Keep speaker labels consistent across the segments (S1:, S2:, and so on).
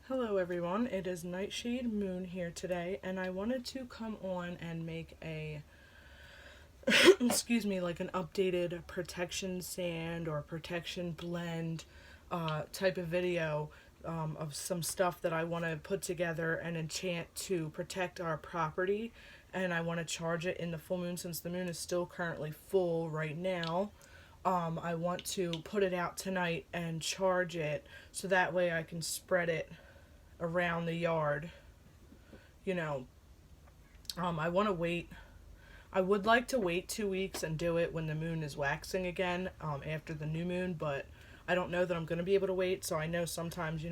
S1: Hello everyone, it is Nightshade Moon here today, and I wanted to come on and make a, excuse me, like an updated protection sand or protection blend type of video of some stuff that I want to put together and enchant to protect our property, and I want to charge it in the full moon since the moon is still currently full right now. I want to put it out tonight and charge it so that way I can spread it around the yard. You know, I want to wait. I would like to wait 2 weeks and do it when the moon is waxing again, after the new moon, but I don't know that I'm going to be able to wait. So I know sometimes, you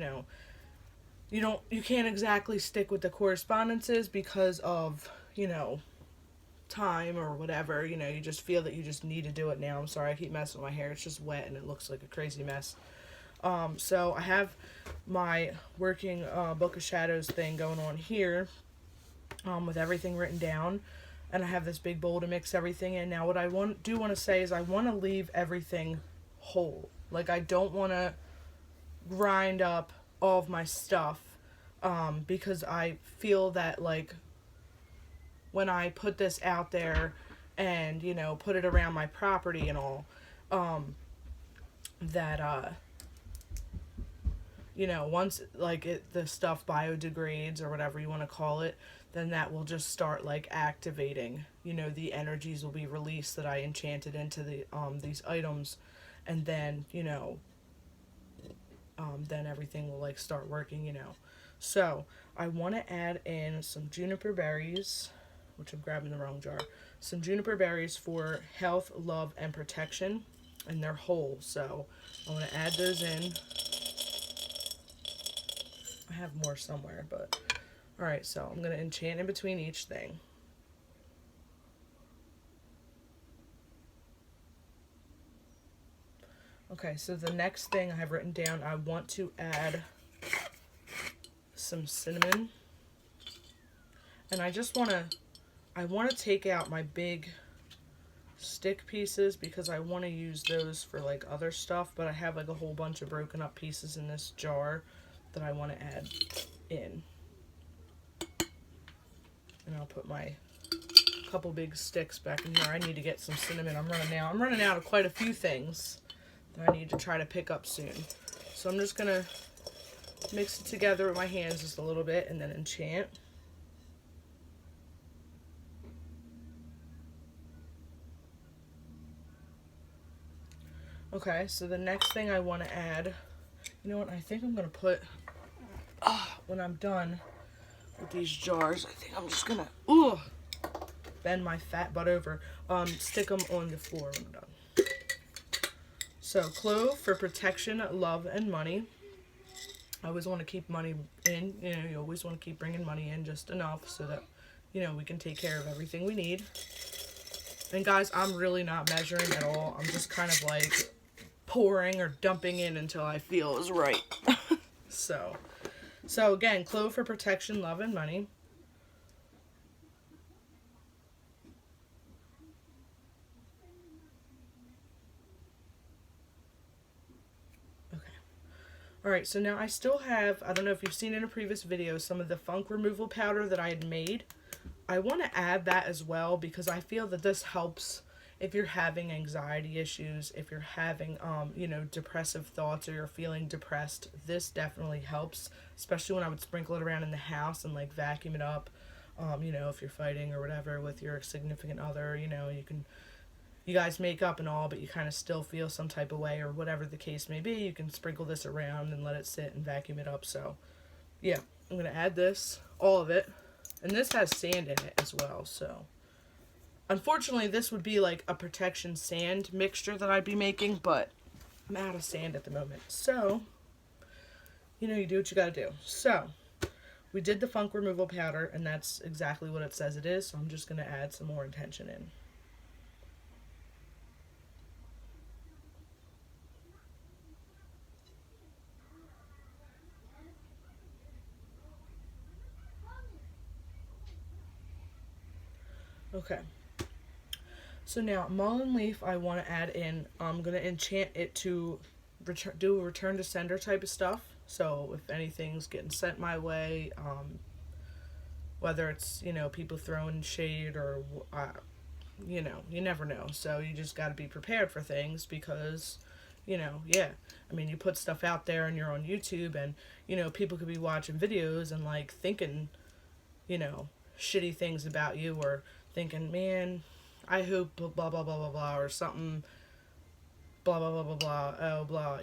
S1: can't exactly stick with the correspondences because of, time or whatever. You just feel that you just need to do it now. I'm sorry, I keep messing with my hair. It's just wet and it looks like a crazy mess. So I have my working Book of Shadows thing going on here, with everything written down, and I have this big bowl to mix everything in. Now what I want to say is I want to leave everything whole. Like, I don't want to grind up all of my stuff, because I feel that, like, when I put this out there and, put it around my property and all, that once the stuff biodegrades or whatever you want to call it, then that will just start like activating. The energies will be released that I enchanted into the these items, and then then everything will like start working. So I want to add in some juniper berries, which I'm grabbing the wrong jar. Some juniper berries for health, love, and protection, and they're whole. So I want to add those in. I have more somewhere, but alright, so I'm going to enchant in between each thing. Okay, so the next thing I have written down, I want to add some cinnamon. And I want to take out my big stick pieces because I want to use those for like other stuff, but I have like a whole bunch of broken up pieces in this jar that I want to add in. And I'll put my couple big sticks back in here. I need to get some cinnamon. I'm running out of quite a few things that I need to try to pick up soon. So I'm just going to mix it together with my hands just a little bit and then enchant. Okay, so the next thing I want to add, you know what, I think I'm going to put, when I'm done with these jars, I think I'm just going to, bend my fat butt over, stick them on the floor when I'm done. So, clove for protection, love, and money. I always want to keep money in, you always want to keep bringing money in just enough so that, we can take care of everything we need. And guys, I'm really not measuring at all. I'm just kind of like pouring or dumping in until I feel is right. So again, clove for protection, love, and money. Okay. Alright, so now I still have, I don't know if you've seen in a previous video, some of the funk removal powder that I had made. I want to add that as well because I feel that this helps if you're having anxiety issues, if you're having, depressive thoughts or you're feeling depressed. This definitely helps, especially when I would sprinkle it around in the house and like vacuum it up. If you're fighting or whatever with your significant other, you guys make up and all, but you kind of still feel some type of way or whatever the case may be. You can sprinkle this around and let it sit and vacuum it up. So yeah, I'm going to add this, all of it. And this has sand in it as well, so unfortunately this would be like a protection sand mixture that I'd be making, but I'm out of sand at the moment. So, you do what you gotta do. So, we did the funk removal powder, and that's exactly what it says it is, so I'm just gonna add some more intention in. Okay. So now, mullein leaf I want to add in. I'm going to enchant it to do a return to sender type of stuff. So if anything's getting sent my way, whether it's, people throwing shade or, you never know. So you just got to be prepared for things because, yeah. I mean, you put stuff out there and you're on YouTube and, people could be watching videos and like thinking, you know, shitty things about you or thinking, man, I hope blah, blah, blah, blah, blah, or something, blah, blah, blah, blah, blah, oh, blah.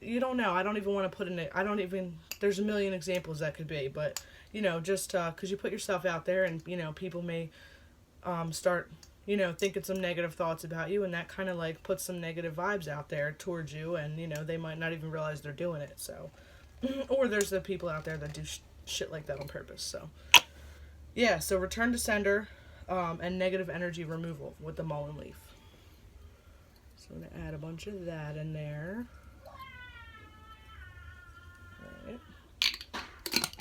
S1: You don't know. I don't even want to put in it. I don't even, there's a million examples that could be, but, just because you put yourself out there and, people may start, thinking some negative thoughts about you, and that kind of like puts some negative vibes out there towards you, and, they might not even realize they're doing it, so. Or there's the people out there that do shit like that on purpose, so. Yeah, so return to sender and negative energy removal with the mullein leaf. So I'm going to add a bunch of that in there.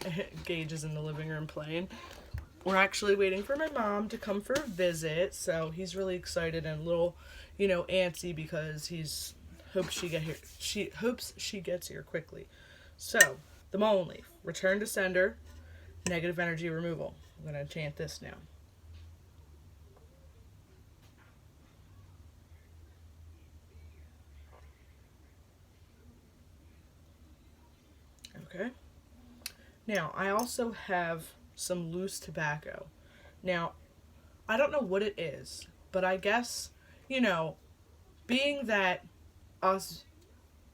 S1: Alright. Gage is in the living room playing. We're actually waiting for my mom to come for a visit, so he's really excited and a little, antsy because he's hopes she gets here quickly. So, the mullein leaf, return to sender, negative energy removal. I'm going to chant this now. Okay. Now, I also have some loose tobacco. Now, I don't know what it is, but I guess, being that us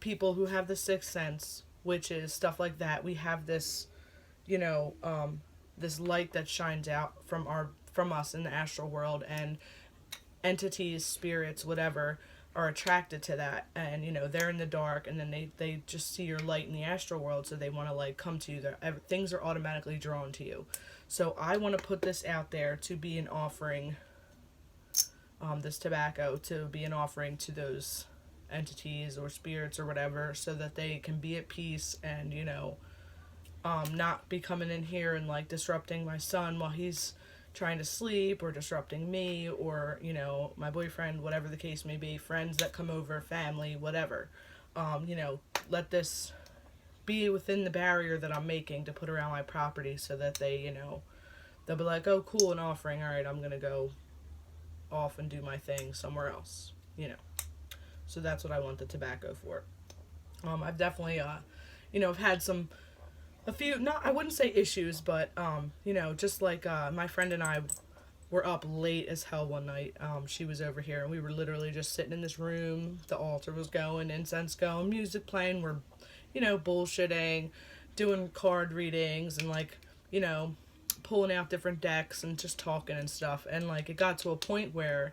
S1: people who have the sixth sense, witches, stuff like that, we have this, this light that shines out from us in the astral world, and entities, spirits, whatever, are attracted to that, and they're in the dark, and then they just see your light in the astral world, so they want to like come to you. Things are automatically drawn to you. So I want to put this out there to be an offering, this tobacco to be an offering to those entities or spirits or whatever, so that they can be at peace and not be coming in here and like disrupting my son while he's trying to sleep, or disrupting me, or my boyfriend, whatever the case may be, friends that come over, family, whatever. Let this be within the barrier that I'm making to put around my property, so that they, they'll be like, oh cool, an offering, all right, I'm gonna go off and do my thing somewhere else. So that's what I want the tobacco for. I've definitely I've had a few, not, I wouldn't say issues, but just like my friend and I were up late as hell one night. She was over here and we were literally just sitting in this room. The altar was going, incense going, music playing. We're bullshitting, doing card readings, and like pulling out different decks and just talking and stuff. And like it got to a point where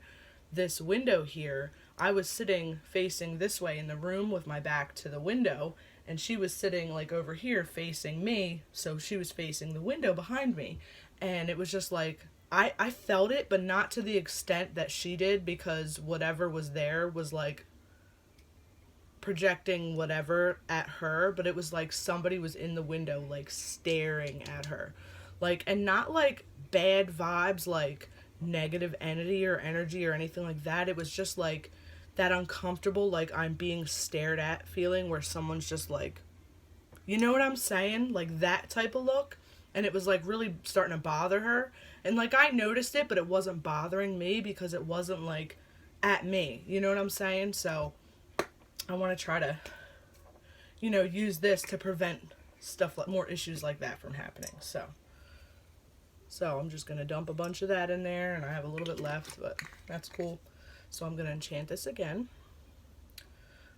S1: this window here, I was sitting facing this way in the room with my back to the window, and she was sitting like over here facing me, so she was facing the window behind me. And it was just like, I felt it, but not to the extent that she did, because whatever was there was like projecting whatever at her, but it was like somebody was in the window like staring at her, like, and not like bad vibes, like negative entity or energy or anything like that. It was just like that uncomfortable, like I'm being stared at feeling, where someone's just like, you know what I'm saying, like that type of look. And it was like really starting to bother her, and like I noticed it, but it wasn't bothering me because it wasn't like at me, you know what I'm saying? So I want to try to use this to prevent stuff like more issues like that from happening. So I'm just gonna dump a bunch of that in there, and I have a little bit left, but that's cool. So I'm going to enchant this again.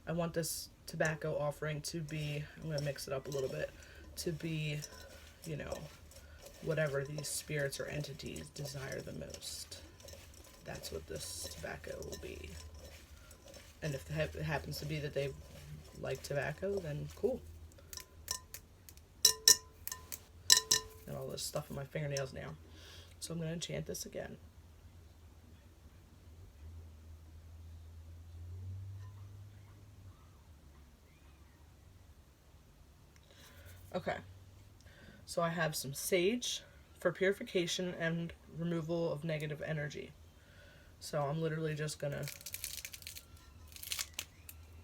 S1: I want this tobacco offering to be, I'm going to mix it up a little bit, to be, whatever these spirits or entities desire the most. That's what this tobacco will be. And if it happens to be that they like tobacco, then cool. Got all this stuff on my fingernails now. So I'm going to enchant this again. Okay, so I have some sage for purification and removal of negative energy. So I'm literally just gonna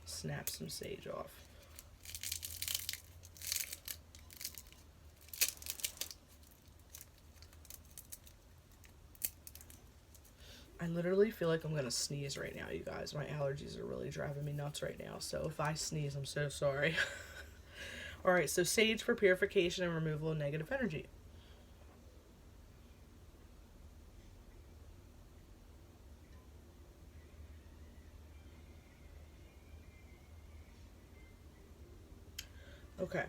S1: snap some sage off. I literally feel like I'm gonna sneeze right now, you guys. My allergies are really driving me nuts right now. So if I sneeze, I'm so sorry. Alright, so sage for purification and removal of negative energy. Okay.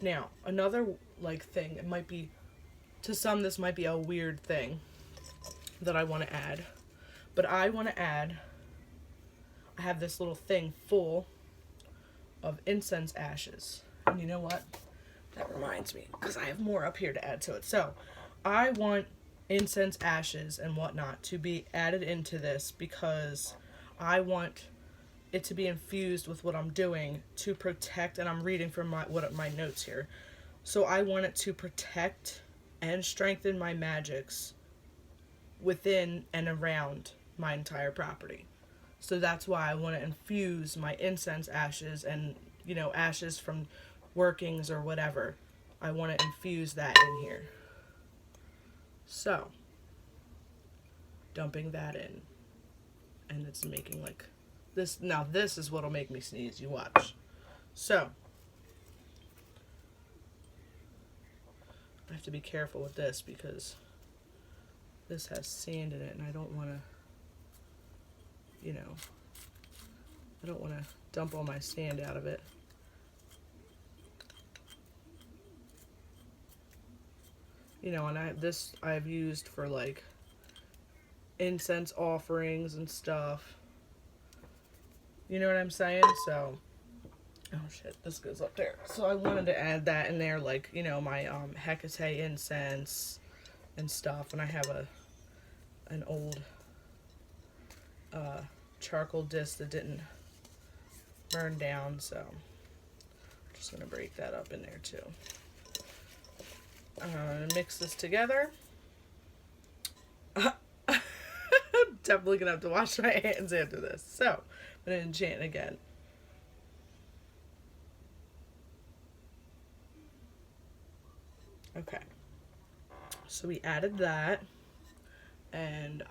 S1: Now, another like thing, it might be, to some this might be a weird thing that I want to add. But I want to add, I have this little thing full of incense ashes. And you know what? That reminds me, because I have more up here to add to it. So, I want incense ashes and whatnot to be added into this because I want it to be infused with what I'm doing to protect, and I'm reading from my notes here. So I want it to protect and strengthen my magics within and around my entire property. So that's why I want to infuse my incense ashes and, you know, ashes from workings or whatever. I want to infuse that in here. So, dumping that in. And it's making like this. Now this is what'll make me sneeze. You watch. So, I have to be careful with this because this has sand in it and I don't want to, you know, I don't want to dump all my sand out of it. You know, and I've used for like incense offerings and stuff. You know what I'm saying? So, oh shit, this goes up there. So I wanted to add that in there, like, you know, my Hecate incense and stuff. And I have an old charcoal disc that didn't burn down, so I'm just gonna break that up in there too. I'm gonna mix this together. Definitely gonna have to wash my hands after this. So, I'm gonna enchant again. Okay. So we added that, and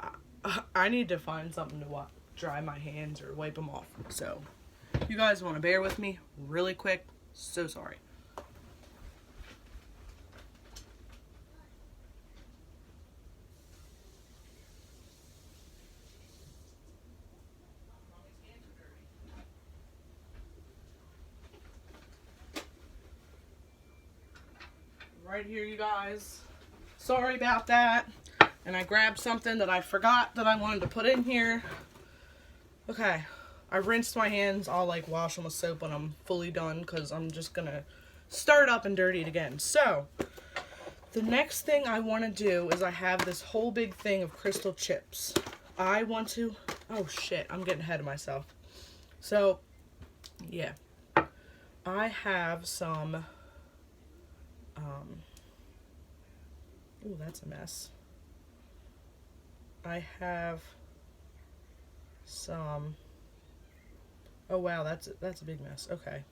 S1: I need to find something to dry my hands or wipe them off. So, you guys want to bear with me really quick? So sorry. Right here, you guys. Sorry about that. And I grabbed something that I forgot that I wanted to put in here. Okay. I rinsed my hands. I'll like wash them with soap when I'm fully done because I'm just gonna stir it up and dirty it again. So, the next thing I want to do is I have this whole big thing of crystal chips. I want to, oh shit, I'm getting ahead of myself. So, yeah. I have some, oh, that's a mess. I have some, oh wow, that's a big mess. Okay.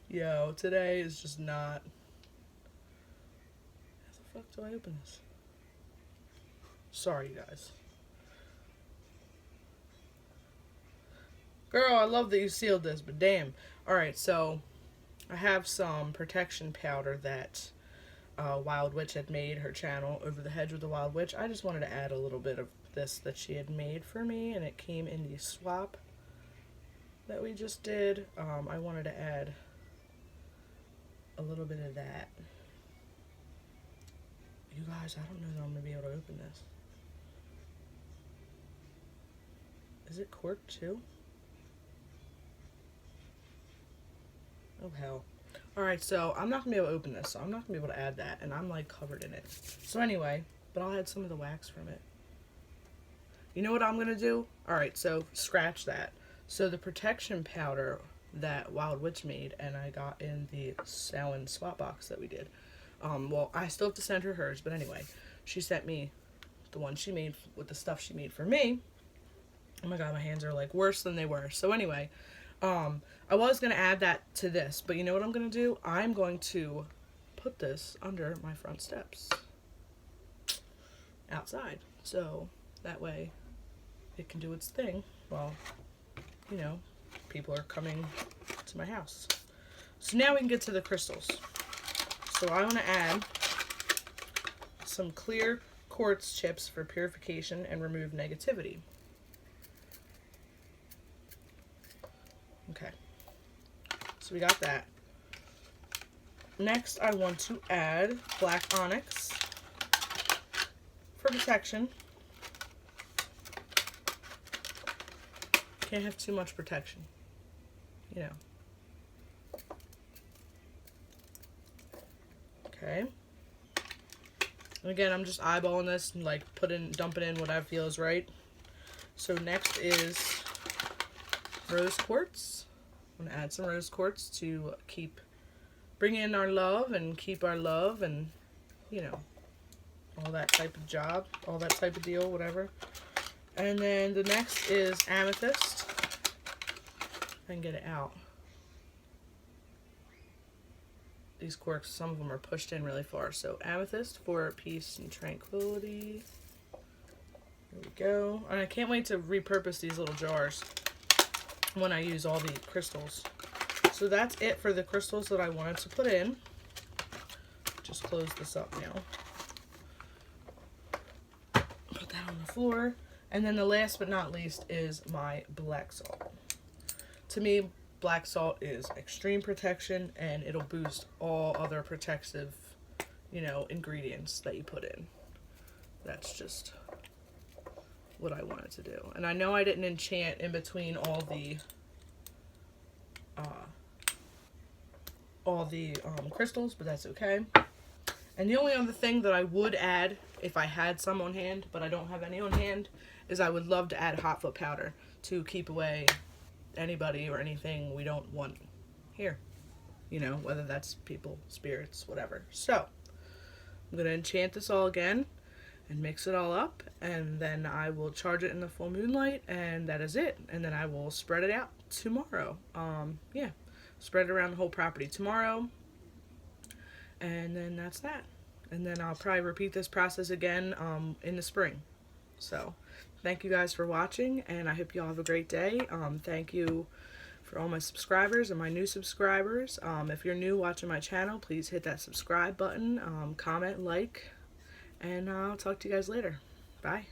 S1: Yo, today is just not, how the fuck do I open this? Sorry, you guys. Girl, I love that you sealed this, but damn. Alright, so I have some protection powder that Wild Witch had made, her channel, Over the Hedge with the Wild Witch. I just wanted to add a little bit of this that she had made for me, and it came in the swap that we just did. I wanted to add a little bit of that. You guys, I don't know that I'm going to be able to open this. Is it corked too? Oh hell. Alright, so I'm not going to be able to open this, so I'm not going to be able to add that, and I'm like covered in it. So anyway, but I'll add some of the wax from it. You know what I'm going to do? Alright, so scratch that. So the protection powder that Wild Witch made, and I got in the Samhain swap box that we did. Well, I still have to send her hers, but anyway, she sent me the one she made with the stuff she made for me. Oh my god, my hands are like worse than they were. So anyway, I was going to add that to this, but you know what I'm going to do? I'm going to put this under my front steps. outside. So that way it can do its thing while, you know, people are coming to my house. So now we can get to the crystals. So I want to add some clear quartz chips for purification and remove negativity. Okay, so we got that. Next, I want to add black onyx for protection. Can't have too much protection, you know. Okay. And again, I'm just eyeballing this and like dumping in what I feel is right. So next is rose quartz. I'm gonna add some rose quartz to bring in our love and keep our love and, you know, all that type of job, all that type of deal, whatever. And then the next is amethyst. If I can get it out. These corks, some of them are pushed in really far. So amethyst for peace and tranquility. There we go. And I can't wait to repurpose these little jars when I use all the crystals. So that's it for the crystals that I wanted to put in. Just close this up now. Put that on the floor. And then the last but not least is my black salt. To me, black salt is extreme protection, and it'll boost all other protective, you know, ingredients that you put in. That's just what I wanted to do. And I know I didn't enchant in between all the crystals, but that's okay. And the only other thing that I would add, if I had some on hand, but I don't have any on hand, is I would love to add hot foot powder to keep away anybody or anything we don't want here. You know, whether that's people, spirits, whatever. So, I'm going to enchant this all again and mix it all up, and then I will charge it in the full moonlight, and that is it. And then I will spread it out tomorrow. Yeah, spread it around the whole property tomorrow, and then that's that. And then I'll probably repeat this process again in the spring. So, thank you guys for watching, and I hope you all have a great day. Thank you for all my subscribers and my new subscribers. If you're new watching my channel, please hit that subscribe button, comment, like, and I'll talk to you guys later. Bye.